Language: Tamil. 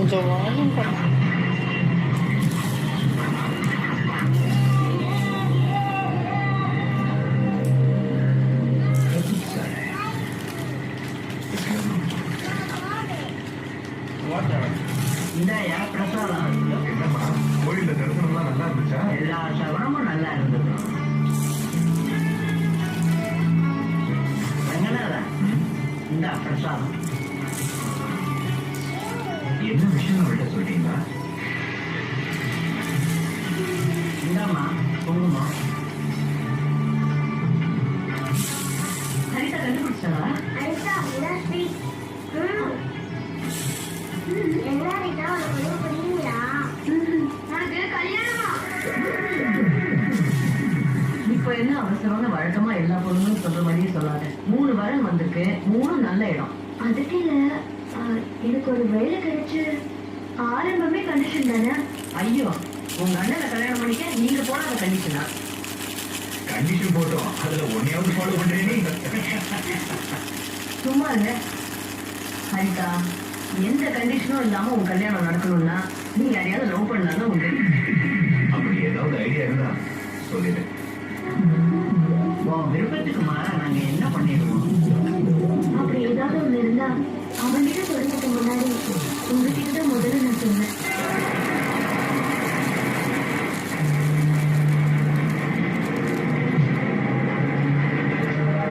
கொஞ்சம் வாழும் இந்தாயா பிரசாதம். கோயில்ல தரிசனம்லாம் நல்லா இருந்துச்சா? எல்லா சவரமும் நல்லா இருந்தது. ரங்கநாதன், இந்த பிரசாதம். என்ன விஷயம் அவர்கிட்ட சொல்றீங்களா? இந்தாம்மா குங்குமம். ஹரிதா கண்டுபிடிச்சாளா? அனிதா, இதான் ஸ்வீட். என்ன அனிதா, உனக்கு புரியுங்களா? உனக்கு கல்யாணமா? இப்ப என்ன அவசரம்னு வழக்கமா எல்லா பொண்ணுங்களும் சொல்ற மாதிரியே சொல்லாத. 3 வரன் வந்திருக்கு, 3 நல்ல இடம். அதுக்கு இல்ல, எனக்கு ஒரு வேலை கிடைச்சு ஆரம்பமே கண்டிஷன் தானே. ஐயோ, உங்க அண்ணனை கல்யாணம் பண்ணிக்க நீங்க போடாத கண்டிஷனா? கண்டிஷன் போட்டோம், அதுல ஒன்னையாவது ஃபாலோ பண்றேனே. சும்மா இருங்க ஹரிதா. எந்த கண்டிஷனும் இல்லாம உன் கல்யாணம் நடக்கணும்னா நீ யாரையாவது லவ் பண்ணாலும் உண்டு. அப்படி ஏதாவது ஐடியா இருந்தா சொல்லிடு. உன் விருப்பத்துக்கு மாறா நாங்க என்ன பண்ணிடுவோம்?